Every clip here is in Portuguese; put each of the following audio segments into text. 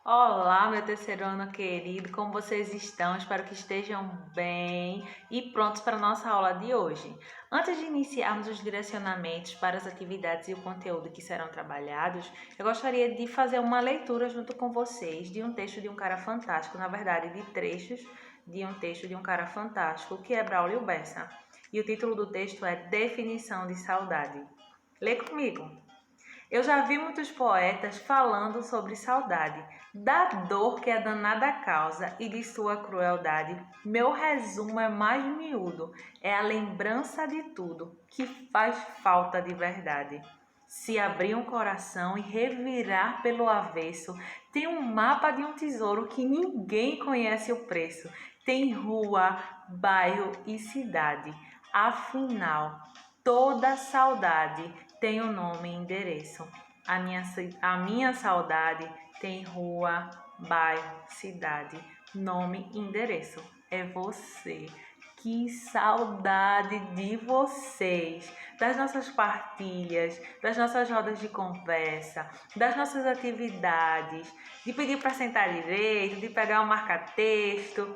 Olá, meu terceiro ano querido, como vocês estão? Espero que estejam bem e prontos para a nossa aula de hoje. Antes de iniciarmos os direcionamentos para as atividades e o conteúdo que serão trabalhados, eu gostaria de fazer uma leitura junto com vocês de um texto de um cara fantástico, na verdade, de trechos de um texto de um cara fantástico, que é Braulio Bessa. E o título do texto é Definição de Saudade. Lê comigo! Eu já vi muitos poetas falando sobre saudade, da dor que a danada causa e de sua crueldade. Meu resumo é mais miúdo, é a lembrança de tudo que faz falta de verdade. Se abrir um coração e revirar pelo avesso, tem um mapa de um tesouro que ninguém conhece o preço. Tem rua, bairro e cidade. Afinal, toda saudade tem um nome e endereço. A minha saudade tem rua, bairro, cidade, nome e endereço. É você. Que saudade de vocês, das nossas partilhas, das nossas rodas de conversa, das nossas atividades, de pedir para sentar direito, de pegar um marca-texto.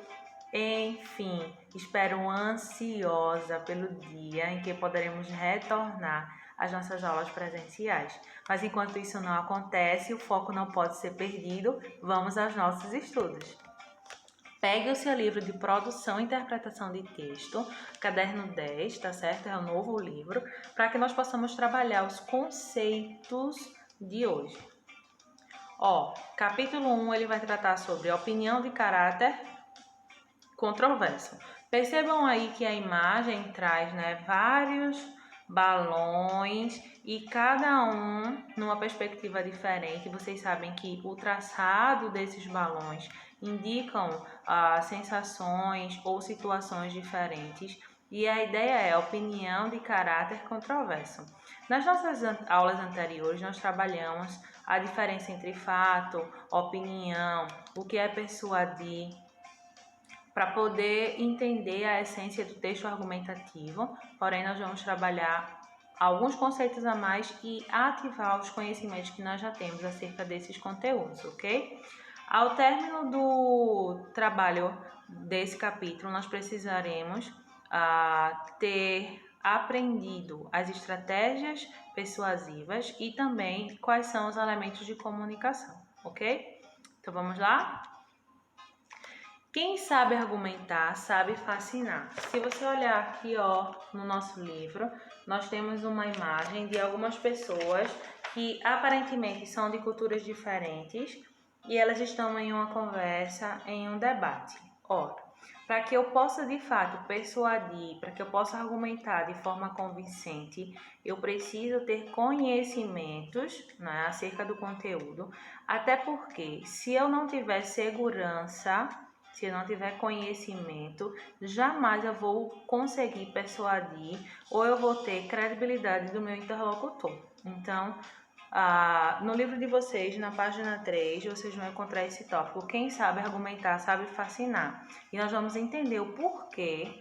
Enfim, espero ansiosa pelo dia em que poderemos retornar às nossas aulas presenciais. Mas enquanto isso não acontece, o foco não pode ser perdido, vamos aos nossos estudos. Pegue o seu livro de produção e interpretação de texto, caderno 10, tá certo? É o novo livro, para que nós possamos trabalhar os conceitos de hoje. Capítulo 1, ele vai tratar sobre opinião de caráter controverso. Percebam aí que a imagem traz, vários balões e cada um numa perspectiva diferente. Vocês sabem que o traçado desses balões indicam sensações ou situações diferentes. E a ideia é a opinião de caráter controverso. Nas nossas aulas anteriores, nós trabalhamos a diferença entre fato, opinião, o que é persuadir, para poder entender a essência do texto argumentativo. Porém, nós vamos trabalhar alguns conceitos a mais e ativar os conhecimentos que nós já temos acerca desses conteúdos, ok? Ao término do trabalho desse capítulo, nós precisaremos ter aprendido as estratégias persuasivas e também quais são os elementos de comunicação, ok? Então vamos lá? Quem sabe argumentar, sabe fascinar. Se você olhar aqui, no nosso livro, nós temos uma imagem de algumas pessoas que aparentemente são de culturas diferentes e elas estão em uma conversa, em um debate. Para que eu possa de fato persuadir, para que eu possa argumentar de forma convincente, eu preciso ter conhecimentos, acerca do conteúdo, até porque se eu não tiver segurança, se eu não tiver conhecimento, jamais eu vou conseguir persuadir ou eu vou ter credibilidade do meu interlocutor. Então, no livro de vocês, na página 3, vocês vão encontrar esse tópico. Quem sabe argumentar, sabe fascinar. E nós vamos entender o porquê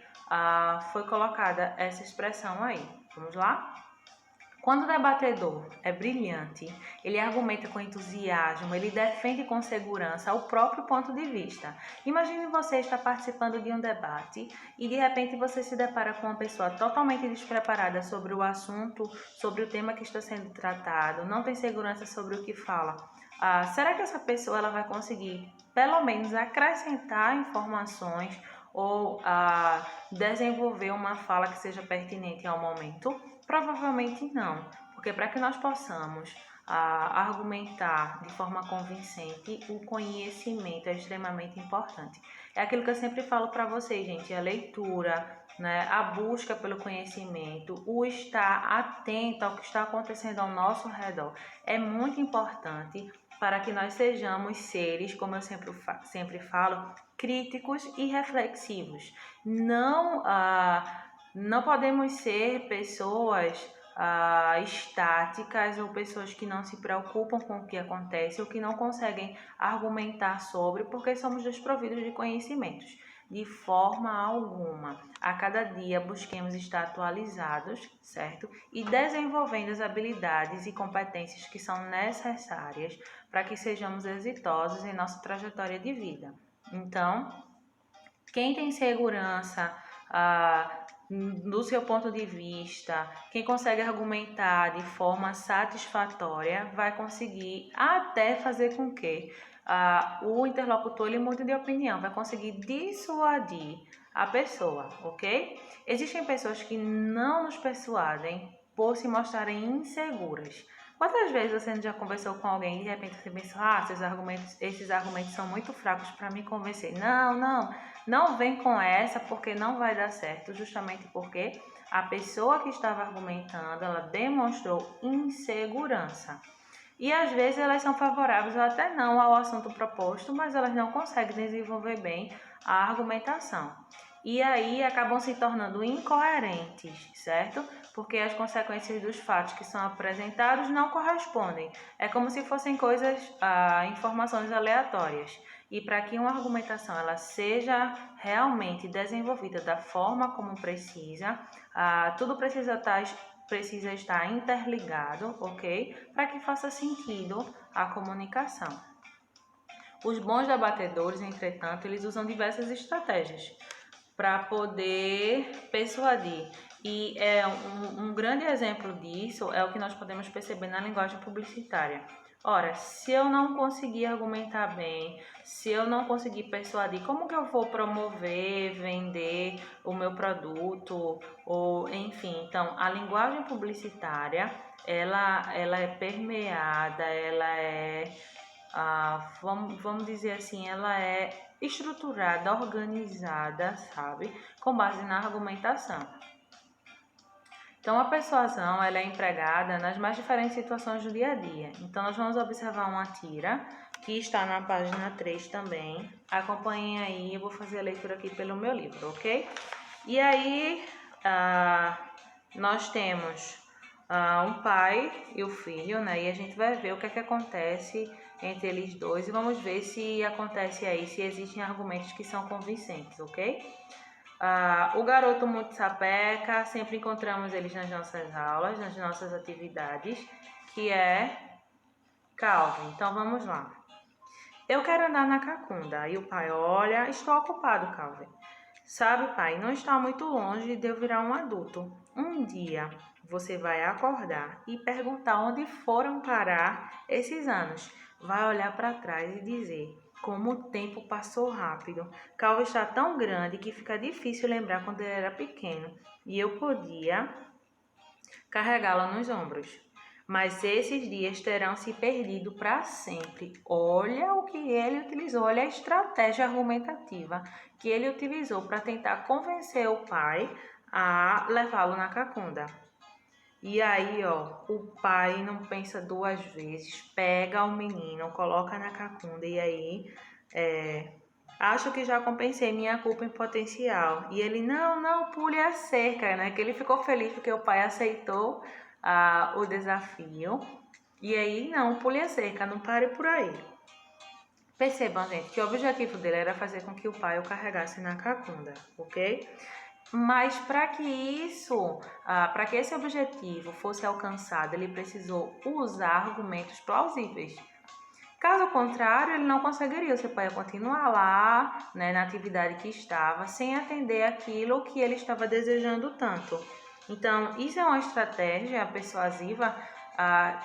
foi colocada essa expressão aí. Vamos lá? Quando o debatedor é brilhante, ele argumenta com entusiasmo, ele defende com segurança o próprio ponto de vista. Imagine você estar participando de um debate e de repente você se depara com uma pessoa totalmente despreparada sobre o assunto, sobre o tema que está sendo tratado, não tem segurança sobre o que fala. Será que essa pessoa ela vai conseguir, pelo menos, acrescentar informações ou desenvolver uma fala que seja pertinente ao momento? Provavelmente não, porque para que nós possamos argumentar de forma convincente, o conhecimento é extremamente importante. É aquilo que eu sempre falo para vocês, gente, a leitura, a busca pelo conhecimento, o estar atento ao que está acontecendo ao nosso redor é muito importante para que nós sejamos seres, como eu sempre falo, críticos e reflexivos. Não podemos ser pessoas estáticas ou pessoas que não se preocupam com o que acontece ou que não conseguem argumentar sobre, porque somos desprovidos de conhecimentos. de forma alguma. A cada dia busquemos estar atualizados, certo? E desenvolvendo as habilidades e competências que são necessárias para que sejamos exitosos em nossa trajetória de vida. Então, quem tem segurança do seu ponto de vista, quem consegue argumentar de forma satisfatória, vai conseguir até fazer com que o interlocutor ele mude de opinião, vai conseguir dissuadir a pessoa, ok? Existem pessoas que não nos persuadem por se mostrarem inseguras. Quantas vezes você já conversou com alguém e de repente você pensou, esses argumentos são muito fracos para me convencer? Não vem com essa porque não vai dar certo, justamente porque a pessoa que estava argumentando, ela demonstrou insegurança. E às vezes elas são favoráveis ou até não ao assunto proposto, mas elas não conseguem desenvolver bem a argumentação. E aí acabam se tornando incoerentes, certo? Porque as consequências dos fatos que são apresentados não correspondem. É como se fossem informações aleatórias. E para que uma argumentação ela seja realmente desenvolvida da forma como precisa, tudo precisa estar interligado, ok? Para que faça sentido a comunicação. Os bons debatedores, entretanto, eles usam diversas estratégias para poder persuadir. E um grande exemplo disso é o que nós podemos perceber na linguagem publicitária. Ora, se eu não conseguir argumentar bem, se eu não conseguir persuadir, como que eu vou promover, vender o meu produto, ou enfim. Então, a linguagem publicitária, ela é permeada, vamos dizer assim, ela é estruturada, organizada, sabe? Com base na argumentação. Então, a persuasão ela é empregada nas mais diferentes situações do dia a dia. Então, nós vamos observar uma tira que está na página 3 também. Acompanhem aí, eu vou fazer a leitura aqui pelo meu livro, ok? E aí, nós temos um pai e o filho, né? E a gente vai ver o que é que acontece entre eles dois e vamos ver se acontece aí, se existem argumentos que são convincentes, ok? O garoto muito sapeca, sempre encontramos eles nas nossas aulas, nas nossas atividades, que é Calvin. Então vamos lá. Eu quero andar na cacunda. E o pai, olha, estou ocupado, Calvin. Sabe, pai, não está muito longe de eu virar um adulto. Um dia você vai acordar e perguntar onde foram parar esses anos. Vai olhar para trás e dizer como o tempo passou rápido. Calvin está tão grande que fica difícil lembrar quando ele era pequeno e eu podia carregá-lo nos ombros. Mas esses dias terão se perdido para sempre. Olha o que ele utilizou, olha a estratégia argumentativa que ele utilizou para tentar convencer o pai a levá-lo na cacunda. E aí, o pai não pensa duas vezes, pega o menino, coloca na cacunda e aí, acho que já compensei minha culpa em potencial. E ele, não, pule a cerca, né? Que ele ficou feliz porque o pai aceitou o desafio. E aí, não, pule a cerca, não pare por aí. Percebam, gente, que o objetivo dele era fazer com que o pai o carregasse na cacunda, ok? Mas para que esse objetivo fosse alcançado, ele precisou usar argumentos plausíveis. Caso contrário, ele não conseguiria. Você pode continuar lá, né, na atividade que estava, sem atender aquilo que ele estava desejando tanto. Então, isso é uma estratégia persuasiva.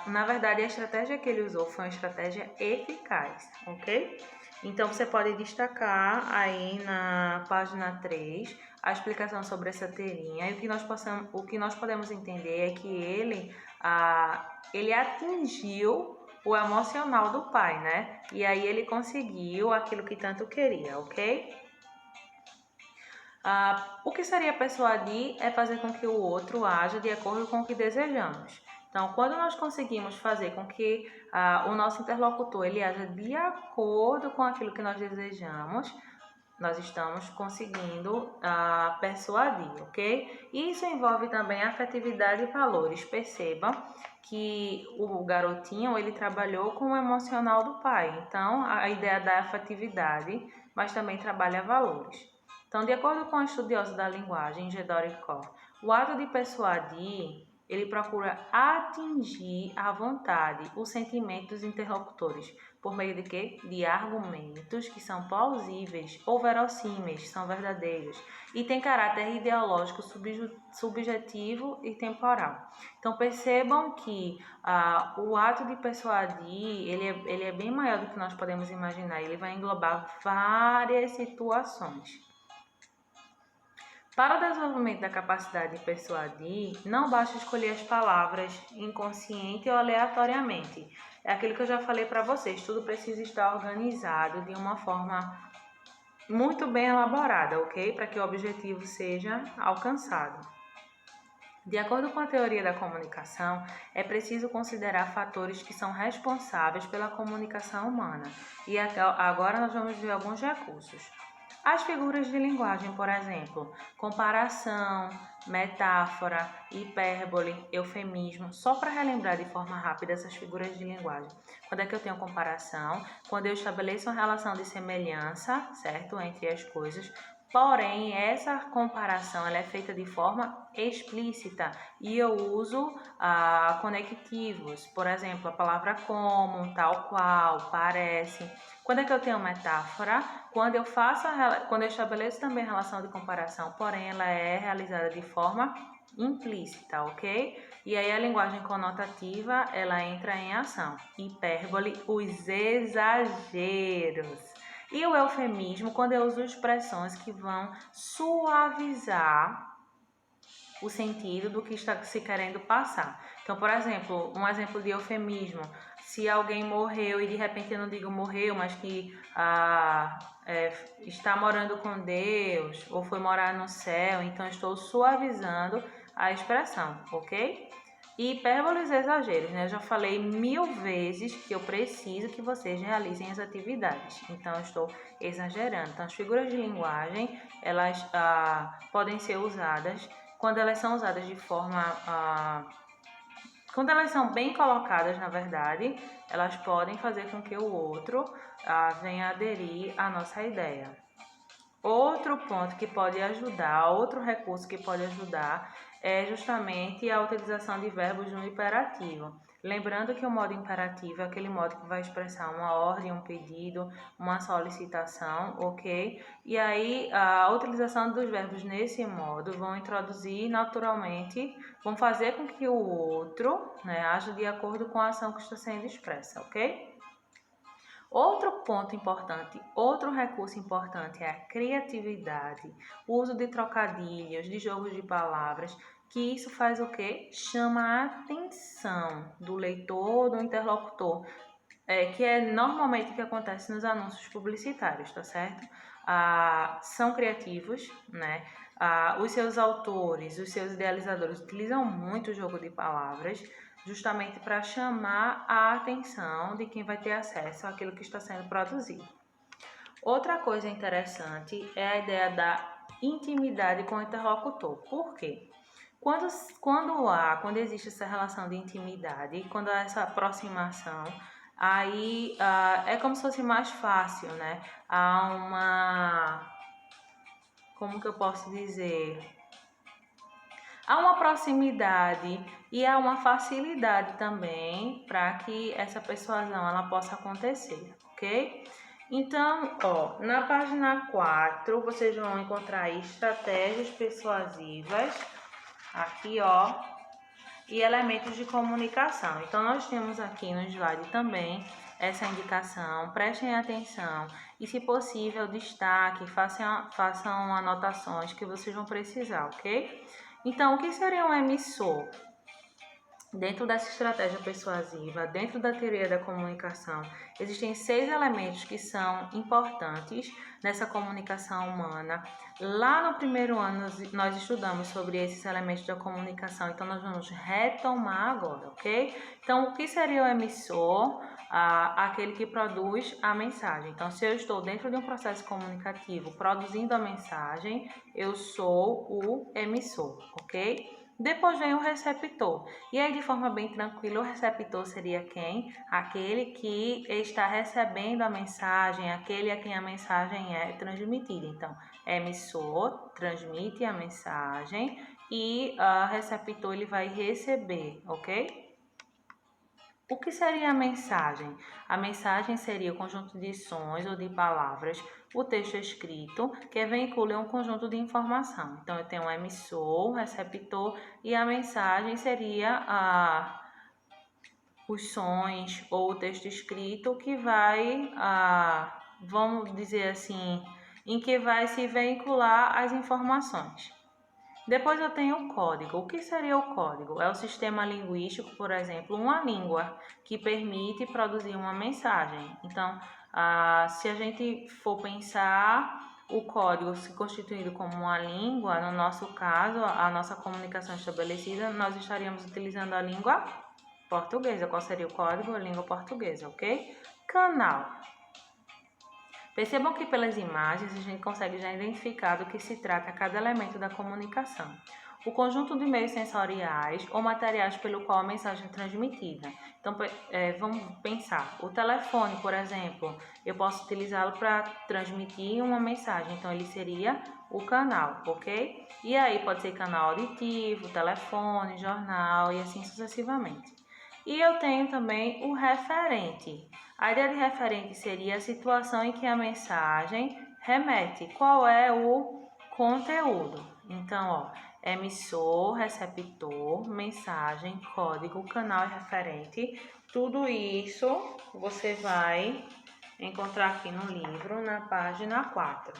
Na verdade, a estratégia que ele usou foi uma estratégia eficaz, ok? Então, você pode destacar aí na página 3 a explicação sobre essa teoria. E o que nós podemos entender é que ele atingiu o emocional do pai, né? E aí ele conseguiu aquilo que tanto queria, ok? O que seria persuadir é fazer com que o outro haja de acordo com o que desejamos. Então, quando nós conseguimos fazer com que o nosso interlocutor ele haja de acordo com aquilo que nós desejamos, nós estamos conseguindo persuadir, ok? Isso envolve também afetividade e valores. Perceba que o garotinho ele trabalhou com o emocional do pai. Então, a ideia da afetividade, mas também trabalha valores. Então, de acordo com a estudiosa da linguagem, Gedori Kor, o ato de persuadir, ele procura atingir à vontade o sentimento dos interlocutores, por meio de quê? De argumentos que são plausíveis ou verossímeis, são verdadeiros, e tem caráter ideológico, subjetivo e temporal. Então, percebam que o ato de persuadir, ele é bem maior do que nós podemos imaginar, ele vai englobar várias situações. Para o desenvolvimento da capacidade de persuadir, não basta escolher as palavras inconsciente ou aleatoriamente. É aquilo que eu já falei para vocês, tudo precisa estar organizado de uma forma muito bem elaborada, ok? Para que o objetivo seja alcançado. De acordo com a teoria da comunicação, é preciso considerar fatores que são responsáveis pela comunicação humana. E agora nós vamos ver alguns recursos. As figuras de linguagem, por exemplo, comparação, metáfora, hipérbole, eufemismo, só para relembrar de forma rápida essas figuras de linguagem. Quando é que eu tenho comparação? Quando eu estabeleço uma relação de semelhança, certo, entre as coisas. Porém, essa comparação ela é feita de forma explícita e eu uso conectivos, por exemplo, a palavra como, tal qual, parece. Quando é que eu tenho metáfora? Quando eu estabeleço também a relação de comparação, porém ela é realizada de forma implícita, ok? E aí a linguagem conotativa, ela entra em ação. Hipérbole, os exageros. E o eufemismo, quando eu uso expressões que vão suavizar o sentido do que está se querendo passar. Então, por exemplo, um exemplo de eufemismo, se alguém morreu e de repente eu não digo morreu, mas que está morando com Deus ou foi morar no céu, então estou suavizando a expressão, ok? E hipérboles e exageros, né? Eu já falei 1000 vezes que eu preciso que vocês realizem as atividades. Então, eu estou exagerando. Então, as figuras de linguagem, elas podem ser usadas quando elas são usadas de forma... quando elas são bem colocadas, na verdade, elas podem fazer com que o outro venha aderir à nossa ideia. Outro ponto que pode ajudar, outro recurso que pode ajudar é justamente a utilização de verbos no imperativo. Lembrando que o modo imperativo é aquele modo que vai expressar uma ordem, um pedido, uma solicitação, ok? E aí a utilização dos verbos nesse modo vão introduzir naturalmente, vão fazer com que o outro, né, aja de acordo com a ação que está sendo expressa, ok? Outro ponto importante, outro recurso importante é a criatividade, o uso de trocadilhos, de jogos de palavras, que isso faz o quê? Chama a atenção do leitor, do interlocutor, que é normalmente o que acontece nos anúncios publicitários, tá certo? São criativos, né? Os seus autores, os seus idealizadores utilizam muito o jogo de palavras, justamente para chamar a atenção de quem vai ter acesso àquilo que está sendo produzido. Outra coisa interessante é a ideia da intimidade com o interlocutor. Por quê? Quando existe essa relação de intimidade, quando há essa aproximação, aí é como se fosse mais fácil, né? Como que eu posso dizer? Há uma proximidade e há uma facilidade também para que essa persuasão ela possa acontecer, ok? Então, na página 4, vocês vão encontrar aí estratégias persuasivas, aqui, e elementos de comunicação. Então, nós temos aqui no slide também essa indicação, prestem atenção e, se possível, destaque, façam anotações que vocês vão precisar, ok? Então, o que seria um emissor? Dentro dessa estratégia persuasiva, dentro da teoria da comunicação, existem 6 elementos que são importantes nessa comunicação humana. Lá no primeiro ano, nós estudamos sobre esses elementos da comunicação, então nós vamos retomar agora, ok? Então, o que seria o emissor? Aquele que produz a mensagem. Então, se eu estou dentro de um processo comunicativo produzindo a mensagem, eu sou o emissor, ok? Depois vem o receptor. E aí, de forma bem tranquila, o receptor seria quem? Aquele que está recebendo a mensagem, aquele a quem a mensagem é transmitida. Então, emissor transmite a mensagem e o receptor ele vai receber, ok? O que seria a mensagem? A mensagem seria o conjunto de sons ou de palavras, o texto escrito, que veicula um conjunto de informação. Então, eu tenho um emissor, um receptor, e a mensagem seria os sons ou o texto escrito que vai, vamos dizer assim, em que vai se veicular as informações. Depois eu tenho o código. O que seria o código? É o sistema linguístico, por exemplo, uma língua que permite produzir uma mensagem. Então, se a gente for pensar o código se constituindo como uma língua, no nosso caso, a nossa comunicação estabelecida, nós estaríamos utilizando a língua portuguesa. Qual seria o código? A língua portuguesa, ok? Canal. Percebam que pelas imagens a gente consegue já identificar do que se trata cada elemento da comunicação. O conjunto de meios sensoriais ou materiais pelo qual a mensagem é transmitida. Então, vamos pensar. O telefone, por exemplo, eu posso utilizá-lo para transmitir uma mensagem. Então, ele seria o canal, ok? E aí pode ser canal auditivo, telefone, jornal e assim sucessivamente. E eu tenho também o referente. A ideia de referente seria a situação em que a mensagem remete. Qual é o conteúdo? Então, ó, emissor, receptor, mensagem, código, canal e referente. Tudo isso você vai encontrar aqui no livro, na página 4.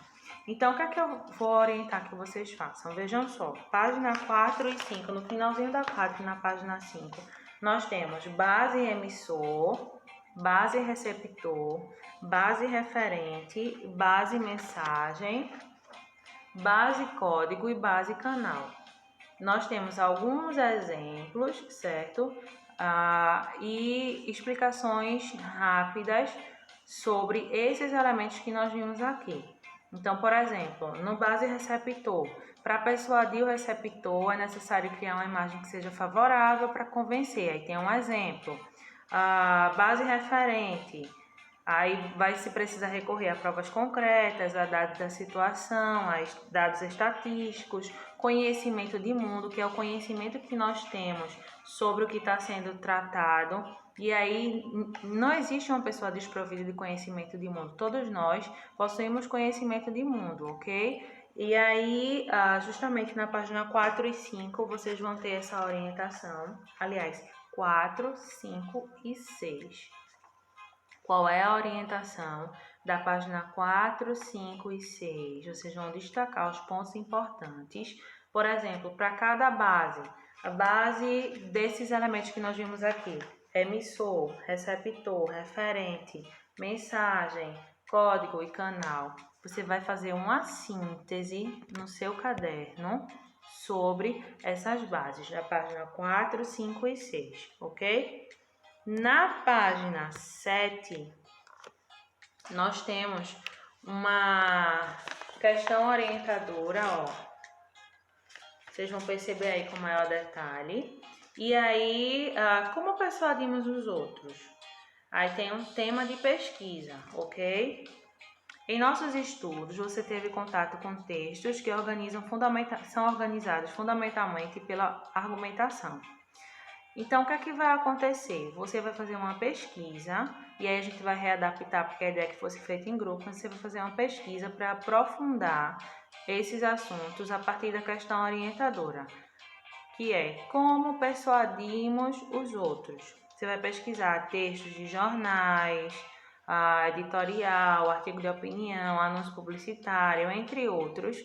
Então, o que é que eu vou orientar que vocês façam? Vejam só, página 4 e 5, no finalzinho da 4, na página 5, nós temos base emissor, base receptor, base referente, base mensagem, base código e base canal. Nós temos alguns exemplos, certo? E explicações rápidas sobre esses elementos que nós vimos aqui. Então, por exemplo, no base receptor, para persuadir o receptor é necessário criar uma imagem que seja favorável para convencer. Aí tem um exemplo. A base referente, aí vai se precisar recorrer a provas concretas, a dados da situação, a dados estatísticos, conhecimento de mundo, que é o conhecimento que nós temos sobre o que está sendo tratado. E aí não existe uma pessoa desprovida de conhecimento de mundo. Todos nós possuímos conhecimento de mundo, ok? E aí, justamente na página 4 e 5, vocês vão ter essa orientação. Aliás, 4, 5 e 6. Qual é a orientação da página 4, 5 e 6? Vocês vão destacar os pontos importantes. Por exemplo, para cada base, a base desses elementos que nós vimos aqui, emissor, receptor, referente, mensagem, código e canal, você vai fazer uma síntese no seu caderno sobre essas bases, da página 4, 5 e 6, ok? Na página 7, nós temos uma questão orientadora, ó. Vocês vão perceber aí com maior detalhe. E aí, como persuadimos os outros? Aí tem um tema de pesquisa, ok? Em nossos estudos, você teve contato com textos que são organizados fundamentalmente pela argumentação. Então, o que é que vai acontecer? Você vai fazer uma pesquisa e aí a gente vai readaptar, porque a ideia é que fosse feita em grupo, mas você vai fazer uma pesquisa para aprofundar esses assuntos a partir da questão orientadora, que é como persuadimos os outros. Você vai pesquisar textos de jornais, editorial, artigo de opinião, anúncio publicitário, entre outros,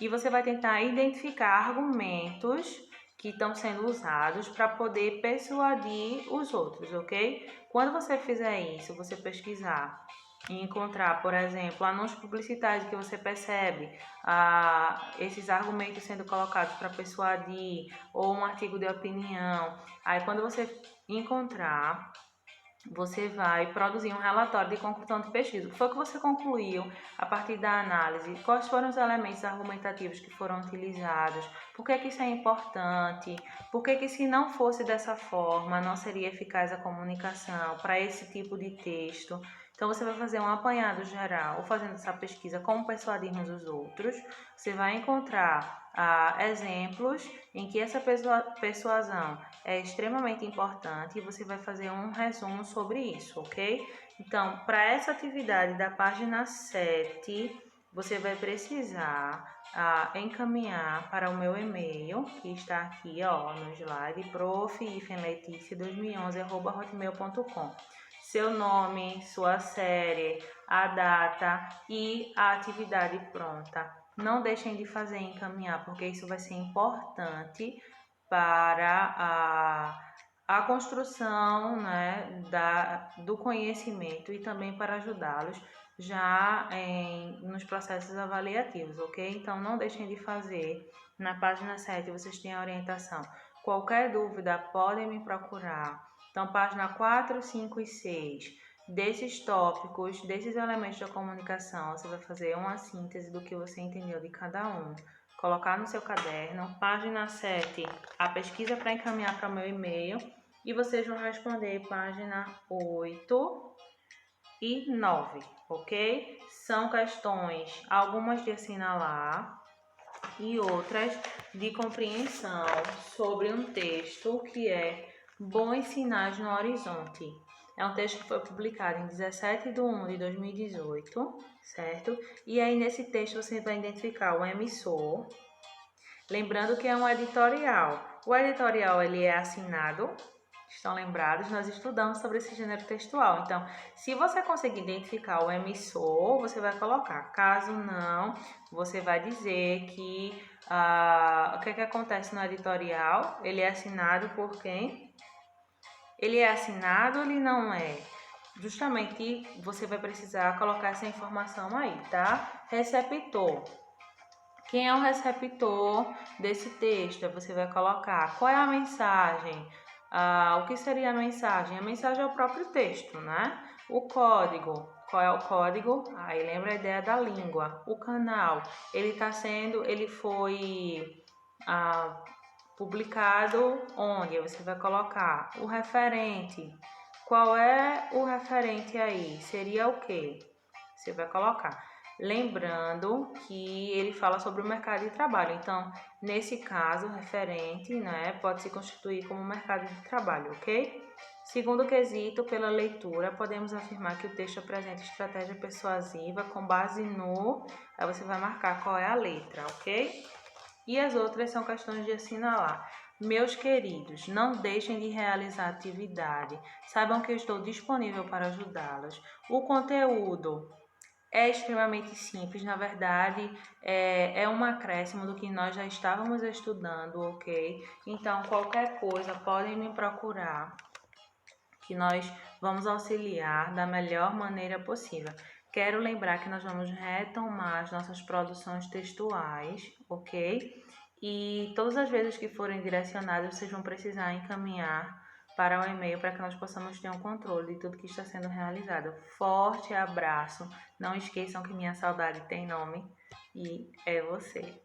e você vai tentar identificar argumentos que estão sendo usados para poder persuadir os outros, ok? Quando você fizer isso, você pesquisar e encontrar, por exemplo, anúncios publicitários que você percebe esses argumentos sendo colocados para persuadir, ou um artigo de opinião. Aí, quando você encontrar, você vai produzir um relatório de conclusão de pesquisa. O que foi que você concluiu a partir da análise? Quais foram os elementos argumentativos que foram utilizados? Por que isso é importante? Por que se não fosse dessa forma, não seria eficaz a comunicação para esse tipo de texto? Então, você vai fazer um apanhado geral, fazendo essa pesquisa, como persuadirmos os outros. Você vai encontrar exemplos em que essa persuasão é extremamente importante e você vai fazer um resumo sobre isso, ok? Então, para essa atividade da página 7, você vai precisar encaminhar para o meu e-mail, que está aqui no slide, prof.leticia2011@hotmail.com. Seu nome, sua série, a data e a atividade pronta. Não deixem de fazer e encaminhar, porque isso vai ser importante para a construção, né, do conhecimento e também para ajudá-los já nos processos avaliativos, ok? Então, não deixem de fazer. Na página 7 vocês têm a orientação. Qualquer dúvida, podem me procurar. Então, página 4, 5 e 6, desses tópicos, desses elementos da comunicação, você vai fazer uma síntese do que você entendeu de cada um. Colocar no seu caderno. Página 7, a pesquisa para encaminhar para o meu e-mail. E vocês vão responder página 8 e 9, ok? São questões, algumas de assinalar e outras de compreensão sobre um texto que é Bons Sinais no Horizonte. É um texto que foi publicado em 17/1/2018, certo? E aí nesse texto você vai identificar o emissor, lembrando que é um editorial. O editorial ele é assinado. Estão lembrados? Nós estudamos sobre esse gênero textual. Então, se você conseguir identificar o emissor, você vai colocar. Caso não, você vai dizer que o que acontece no editorial? Ele é assinado por quem? Ele é assinado ou ele não é? Justamente você vai precisar colocar essa informação aí, tá? Receptor. Quem é o receptor desse texto? Você vai colocar qual é a mensagem. O que seria a mensagem? A mensagem é o próprio texto, né? O código. Qual é o código? Aí lembra a ideia da língua. O canal. Ele foi publicado onde? Você vai colocar o referente. Qual é o referente aí? Seria o quê? Você vai colocar. Lembrando que ele fala sobre o mercado de trabalho. Então, nesse caso, o referente, né, pode se constituir como mercado de trabalho, ok? Segundo quesito, pela leitura, podemos afirmar que o texto apresenta estratégia persuasiva com base no... Aí você vai marcar qual é a letra, ok? E as outras são questões de assinalar. Meus queridos, não deixem de realizar a atividade. Saibam que eu estou disponível para ajudá-los. O conteúdo é extremamente simples, na verdade, é um acréscimo do que nós já estávamos estudando, ok? Então, qualquer coisa, podem me procurar, que nós vamos auxiliar da melhor maneira possível. Quero lembrar que nós vamos retomar as nossas produções textuais, ok? E todas as vezes que forem direcionadas, vocês vão precisar encaminhar para o e-mail para que nós possamos ter um controle de tudo que está sendo realizado. Forte abraço. Não esqueçam que minha saudade tem nome e é você.